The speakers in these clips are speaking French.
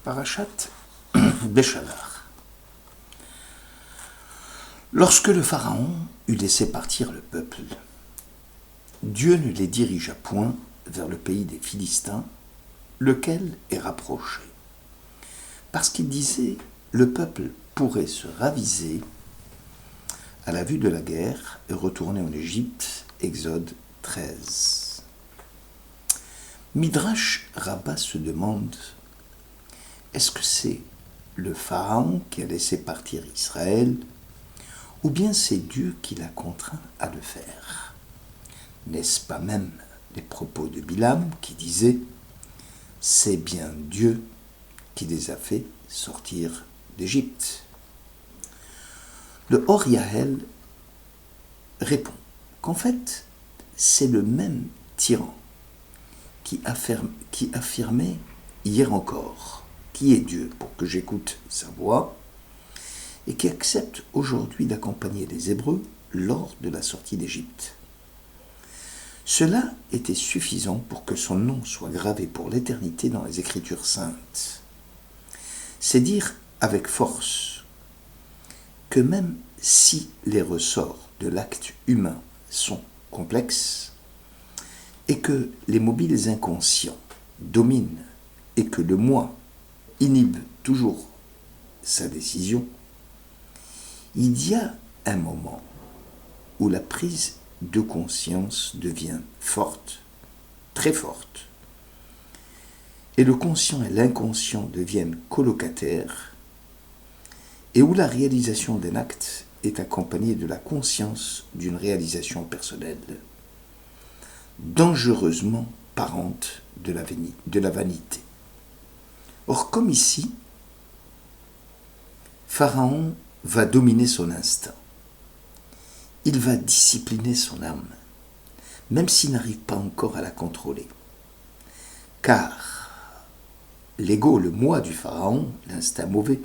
Parashat Béchalar. Lorsque le Pharaon eut laissé partir le peuple, Dieu ne les dirigea point vers le pays des Philistins, lequel est rapproché, parce qu'il disait, le peuple pourrait se raviser à la vue de la guerre et retourner en Égypte. Exode 13. Midrash Rabbah se demande, est-ce que c'est le Pharaon qui a laissé partir Israël, ou bien c'est Dieu qui l'a contraint à le faire? N'est-ce pas même les propos de Bilam qui disait « C'est bien Dieu qui les a fait sortir d'Égypte ». Le Or Yael répond qu'en fait, c'est le même tyran qui affirmait hier encore qui est Dieu pour que j'écoute sa voix et qui accepte aujourd'hui d'accompagner les Hébreux lors de la sortie d'Égypte. Cela était suffisant pour que son nom soit gravé pour l'éternité dans les Écritures saintes. C'est dire avec force que même si les ressorts de l'acte humain sont complexes et que les mobiles inconscients dominent et que le moi inhibe toujours sa décision, il y a un moment où la prise de conscience devient forte, très forte, et le conscient et l'inconscient deviennent colocataires, et où la réalisation d'un acte est accompagnée de la conscience d'une réalisation personnelle, dangereusement parente de la vanité. Or, comme ici, Pharaon va dominer son instinct. Il va discipliner son âme, même s'il n'arrive pas encore à la contrôler. Car l'ego, le moi du Pharaon, l'instinct mauvais,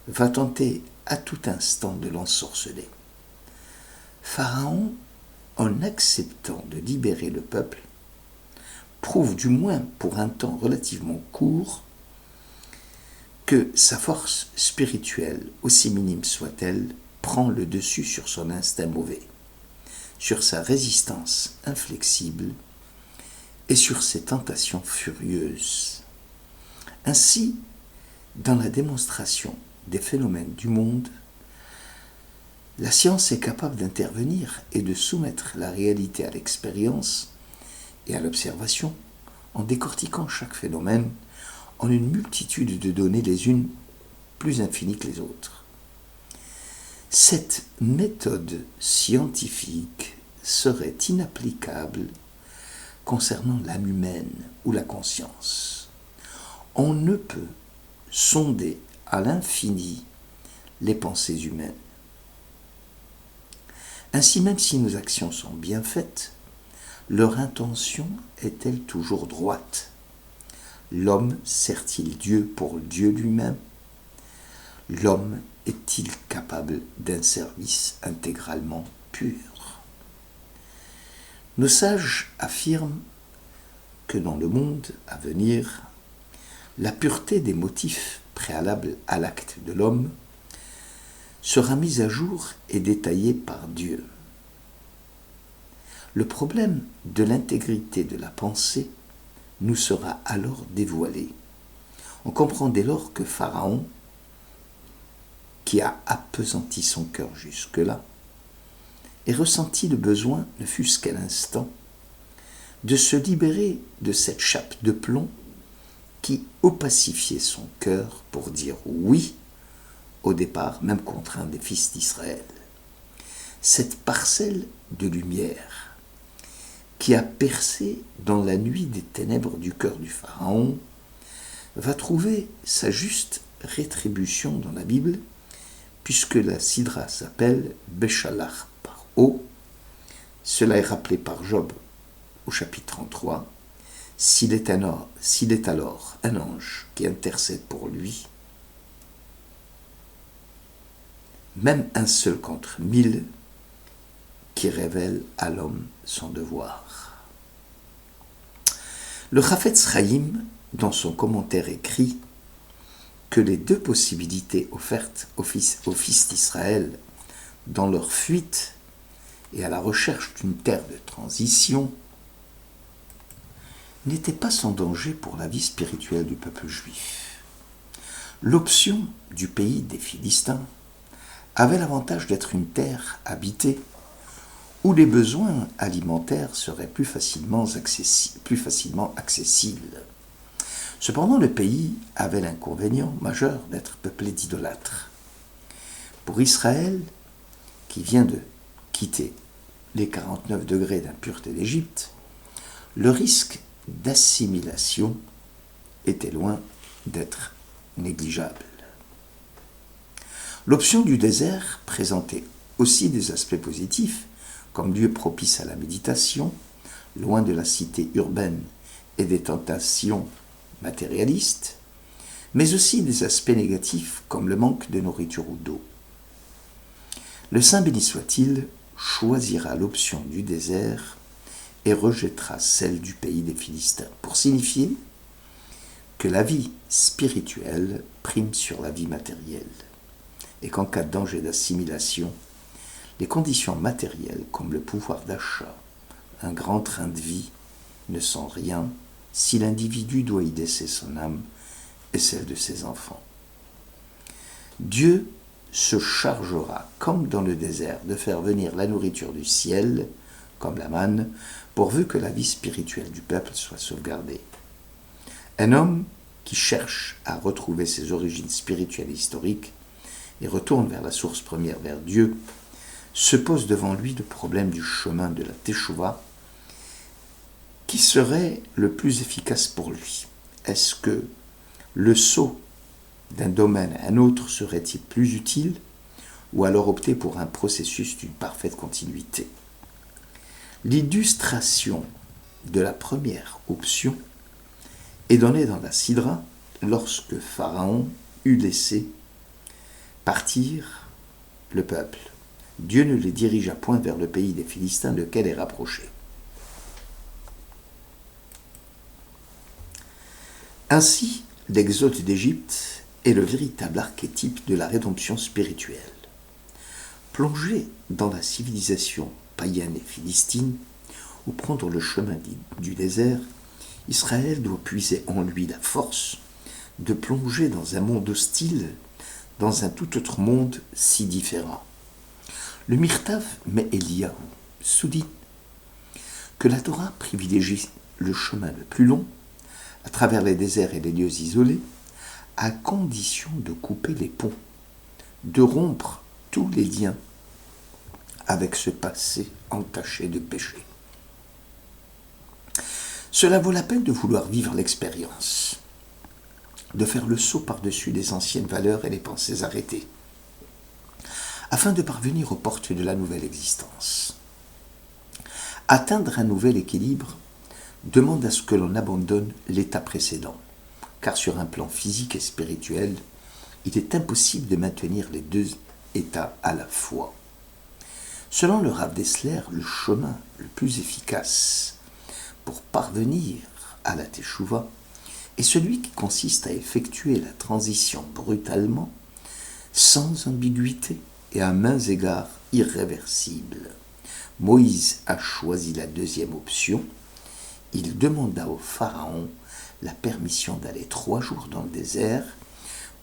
va tenter à tout instant de l'ensorceler. Pharaon, en acceptant de libérer le peuple, prouve du moins pour un temps relativement court que sa force spirituelle, aussi minime soit-elle, prend le dessus sur son instinct mauvais, sur sa résistance inflexible et sur ses tentations furieuses. Ainsi, dans la démonstration des phénomènes du monde, la science est capable d'intervenir et de soumettre la réalité à l'expérience et à l'observation en décortiquant chaque phénomène en une multitude de données les unes plus infinies que les autres. Cette méthode scientifique serait inapplicable concernant l'âme humaine ou la conscience. On ne peut sonder à l'infini les pensées humaines. Ainsi, même si nos actions sont bien faites, leur intention est-elle toujours droite? L'homme sert-il Dieu pour Dieu lui-même? L'homme est-il capable d'un service intégralement pur? Nos sages affirment que dans le monde à venir, la pureté des motifs préalables à l'acte de l'homme sera mise à jour et détaillée par Dieu. Le problème de l'intégrité de la pensée nous sera alors dévoilé. On comprend dès lors que Pharaon, qui a appesanti son cœur jusque-là, ait ressenti le besoin, ne fût-ce qu'à l'instant, de se libérer de cette chape de plomb qui opacifiait son cœur pour dire oui, au départ même contre un des fils d'Israël. Cette parcelle de lumière qui a percé dans la nuit des ténèbres du cœur du Pharaon va trouver sa juste rétribution dans la Bible, puisque la sidra s'appelle Béchalar par eau. Cela est rappelé par Job au chapitre 33. S'il est alors un ange qui intercède pour lui, même un seul contre 1000, qui révèle à l'homme son devoir. Le Chafetz Chaim, dans son commentaire écrit, que les deux possibilités offertes aux fils d'Israël dans leur fuite et à la recherche d'une terre de transition n'étaient pas sans danger pour la vie spirituelle du peuple juif. L'option du pays des Philistins avait l'avantage d'être une terre habitée où les besoins alimentaires seraient plus facilement accessibles. Cependant, le pays avait l'inconvénient majeur d'être peuplé d'idolâtres. Pour Israël, qui vient de quitter les 49 degrés d'impureté d'Égypte, le risque d'assimilation était loin d'être négligeable. L'option du désert présentait aussi des aspects positifs, comme lieu propice à la méditation, loin de la cité urbaine et des tentations matérialistes, mais aussi des aspects négatifs comme le manque de nourriture ou d'eau. Le Saint béni soit-il choisira l'option du désert et rejettera celle du pays des Philistins, pour signifier que la vie spirituelle prime sur la vie matérielle, et qu'en cas de danger d'assimilation, les conditions matérielles comme le pouvoir d'achat, un grand train de vie, ne sont rien si l'individu doit y laisser son âme et celle de ses enfants. Dieu se chargera, comme dans le désert, de faire venir la nourriture du ciel, comme la manne, pourvu que la vie spirituelle du peuple soit sauvegardée. Un homme qui cherche à retrouver ses origines spirituelles et historiques et retourne vers la source première, vers Dieu, se pose devant lui le problème du chemin de la Teshuvah, qui serait le plus efficace pour lui. Est-ce que le saut d'un domaine à un autre serait-il plus utile, ou alors opter pour un processus d'une parfaite continuité? L'illustration de la première option est donnée dans la Sidra lorsque Pharaon eut laissé partir le peuple. Dieu ne les dirigea point vers le pays des Philistins, lequel est rapproché. Ainsi, l'exode d'Égypte est le véritable archétype de la rédemption spirituelle. Plongé dans la civilisation païenne et philistine, ou prendre le chemin du désert, Israël doit puiser en lui la force de plonger dans un monde hostile, dans un tout autre monde si différent. Le Mirtav Me'Eliyahu souligne que la Torah privilégie le chemin le plus long, à travers les déserts et les lieux isolés, à condition de couper les ponts, de rompre tous les liens avec ce passé entaché de péché. Cela vaut la peine de vouloir vivre l'expérience, de faire le saut par-dessus les anciennes valeurs et les pensées arrêtées, afin de parvenir aux portes de la nouvelle existence. Atteindre un nouvel équilibre demande à ce que l'on abandonne l'état précédent, car sur un plan physique et spirituel, il est impossible de maintenir les deux états à la fois. Selon le Rav Dessler, le chemin le plus efficace pour parvenir à la Teshuvah est celui qui consiste à effectuer la transition brutalement, sans ambiguïté et à mains égards irréversibles. Moïse a choisi la deuxième option. Il demanda au Pharaon la permission d'aller 3 jours dans le désert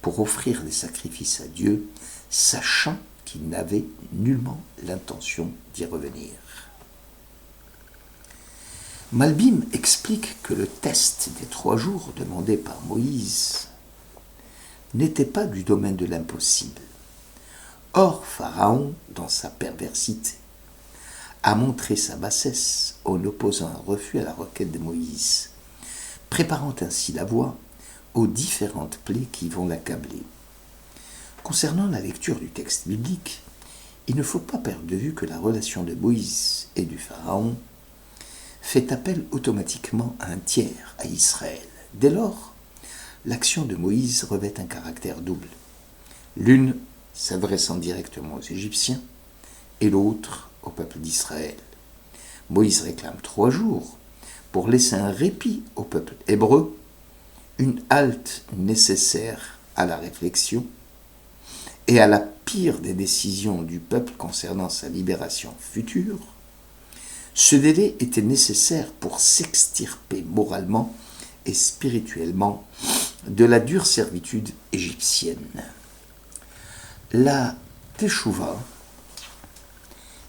pour offrir des sacrifices à Dieu, sachant qu'il n'avait nullement l'intention d'y revenir. Malbim explique que le test des 3 jours demandé par Moïse n'était pas du domaine de l'impossible. Or, Pharaon, dans sa perversité, a montré sa bassesse en opposant un refus à la requête de Moïse, préparant ainsi la voie aux différentes plaies qui vont l'accabler. Concernant la lecture du texte biblique, il ne faut pas perdre de vue que la relation de Moïse et du Pharaon fait appel automatiquement à un tiers, à Israël. Dès lors, l'action de Moïse revêt un caractère double. L'une s'adressant directement aux Égyptiens et l'autre au peuple d'Israël. Moïse réclame 3 jours pour laisser un répit au peuple hébreu, une halte nécessaire à la réflexion et à la pire des décisions du peuple concernant sa libération future, ce délai était nécessaire pour s'extirper moralement et spirituellement de la dure servitude égyptienne. La teshuva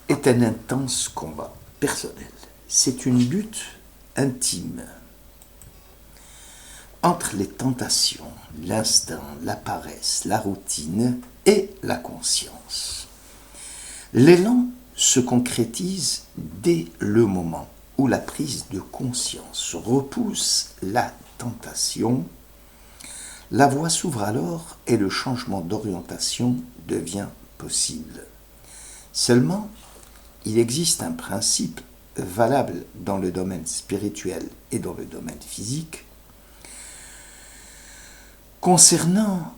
est un intense combat personnel. C'est une lutte intime entre les tentations, l'instinct, la paresse, la routine et la conscience. L'élan se concrétise dès le moment où la prise de conscience repousse la tentation. La voie s'ouvre alors et le changement d'orientation devient possible. Seulement, il existe un principe valable dans le domaine spirituel et dans le domaine physique concernant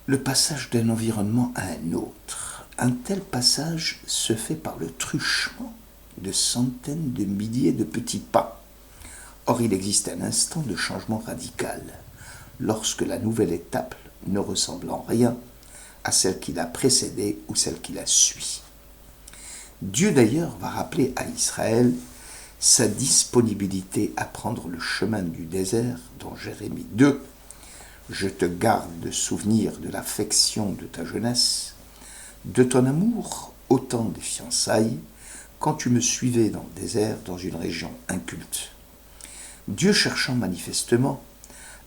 le passage d'un environnement à un autre. Un tel passage se fait par le truchement de centaines de milliers de petits pas. Or, il existe un instant de changement radical, lorsque la nouvelle étape ne ressemble en rien à celle qui l'a précédée ou celle qui la suit. Dieu d'ailleurs va rappeler à Israël sa disponibilité à prendre le chemin du désert dans Jérémie 2. Je te garde de souvenir de l'affection de ta jeunesse, de ton amour au temps des fiançailles, quand tu me suivais dans le désert, dans une région inculte. Dieu cherchant manifestement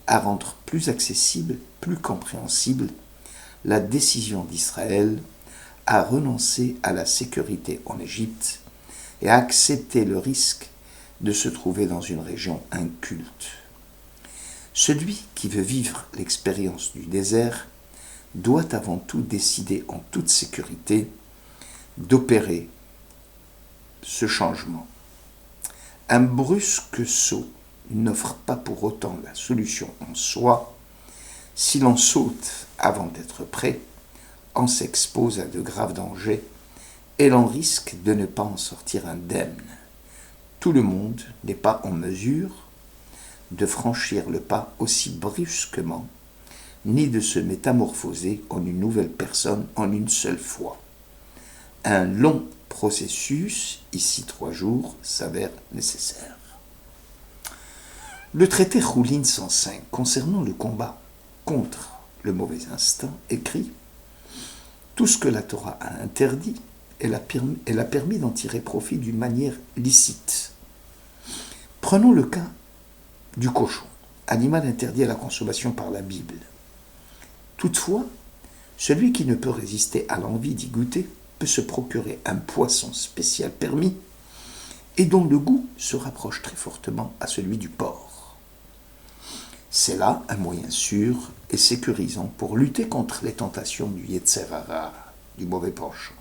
à rendre plus accessible, plus compréhensible la décision d'Israël à renoncer à la sécurité en Égypte et à accepter le risque de se trouver dans une région inculte. Celui qui veut vivre l'expérience du désert doit avant tout décider en toute sécurité d'opérer ce changement. Un brusque saut n'offre pas pour autant la solution en soi. Si l'on saute avant d'être prêt, on s'expose à de graves dangers et l'on risque de ne pas en sortir indemne. Tout le monde n'est pas en mesure de franchir le pas aussi brusquement, ni de se métamorphoser en une nouvelle personne en une seule fois. Un long processus, ici 3 jours, s'avère nécessaire. Le traité Choulin 105 concernant le combat contre le mauvais instinct écrit « Tout ce que la Torah a interdit, elle a permis d'en tirer profit d'une manière licite. » Prenons le cas du cochon, animal interdit à la consommation par la Bible. Toutefois, celui qui ne peut résister à l'envie d'y goûter peut se procurer un poisson spécial permis et dont le goût se rapproche très fortement à celui du porc. C'est là un moyen sûr et sécurisant pour lutter contre les tentations du Yetzer Hara, du mauvais penchant.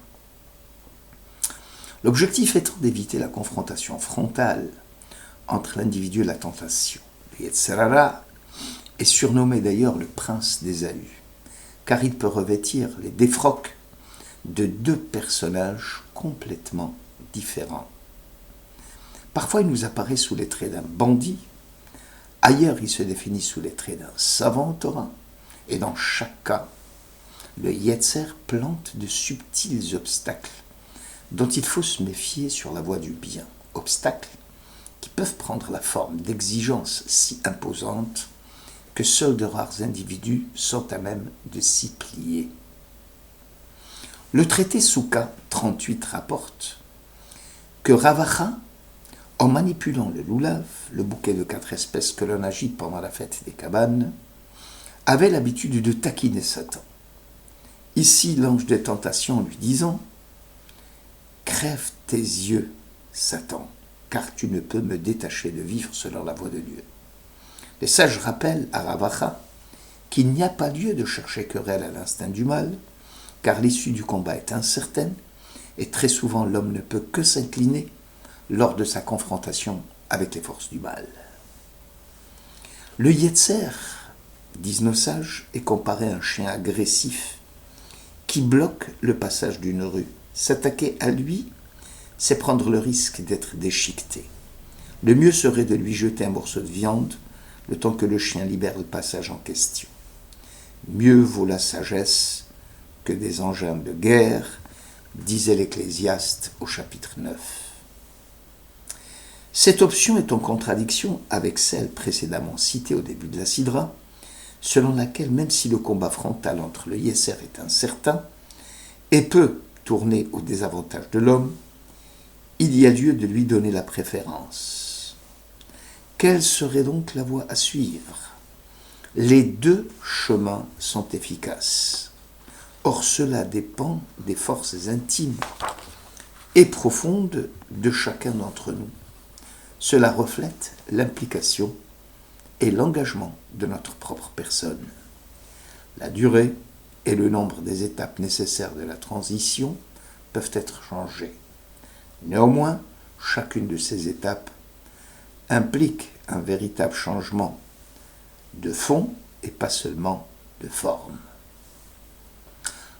L'objectif étant d'éviter la confrontation frontale entre l'individu et la tentation. Le Yetzer Hara est surnommé d'ailleurs le prince d'Ésaü, car il peut revêtir les défroques de 2 personnages complètement différents. Parfois, il nous apparaît sous les traits d'un bandit, ailleurs, il se définit sous les traits d'un savant en Torah, et dans chaque cas, le Yetzer plante de subtils obstacles dont il faut se méfier sur la voie du bien. Obstacles qui peuvent prendre la forme d'exigences si imposantes que seuls de rares individus sont à même de s'y plier. Le traité Souka 38 rapporte que Ravacha, en manipulant le loulav, le bouquet de 4 espèces que l'on agite pendant la fête des cabanes, avait l'habitude de taquiner Satan. Ici, l'ange des tentations lui disant « Crève tes yeux, Satan, car tu ne peux me détacher de vivre selon la voie de Dieu. » Les sages rappellent à Ravacha qu'il n'y a pas lieu de chercher querelle à l'instinct du mal, car l'issue du combat est incertaine, et très souvent l'homme ne peut que s'incliner lors de sa confrontation avec les forces du mal. Le Yetzer, disent nos sages, est comparé à un chien agressif qui bloque le passage d'une rue. S'attaquer à lui, c'est prendre le risque d'être déchiqueté. Le mieux serait de lui jeter un morceau de viande le temps que le chien libère le passage en question. Mieux vaut la sagesse que des engins de guerre, disait l'Ecclésiaste au chapitre 9. Cette option est en contradiction avec celle précédemment citée au début de la Sidra, selon laquelle même si le combat frontal entre le Yetzer est incertain et peut tourner au désavantage de l'homme, il y a lieu de lui donner la préférence. Quelle serait donc la voie à suivre ? Les deux chemins sont efficaces. Or cela dépend des forces intimes et profondes de chacun d'entre nous. Cela reflète l'implication et l'engagement de notre propre personne. La durée et le nombre des étapes nécessaires de la transition peuvent être changés. Néanmoins, chacune de ces étapes implique un véritable changement de fond et pas seulement de forme.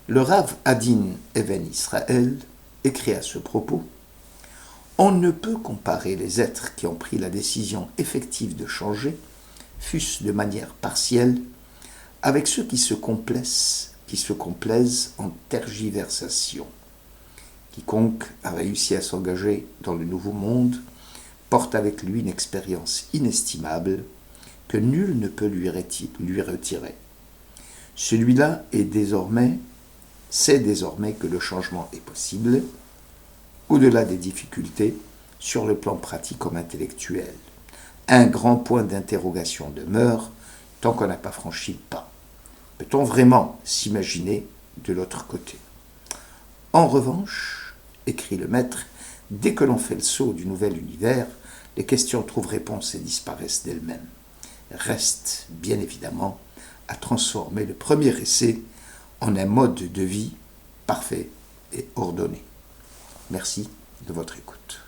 Le Rav Adin Even Israël écrit à ce propos: on ne peut comparer les êtres qui ont pris la décision effective de changer, fût-ce de manière partielle, avec ceux qui se complaisent en tergiversation. Quiconque a réussi à s'engager dans le nouveau monde porte avec lui une expérience inestimable que nul ne peut lui retirer. Celui-là sait désormais que le changement est possible, au-delà des difficultés, sur le plan pratique comme intellectuel. Un grand point d'interrogation demeure tant qu'on n'a pas franchi le pas. Peut-on vraiment s'imaginer de l'autre côté ? En revanche, écrit le maître, dès que l'on fait le saut du nouvel univers, les questions trouvent réponse et disparaissent d'elles-mêmes. Reste, bien évidemment, à transformer le premier essai en un mode de vie parfait et ordonné. Merci de votre écoute.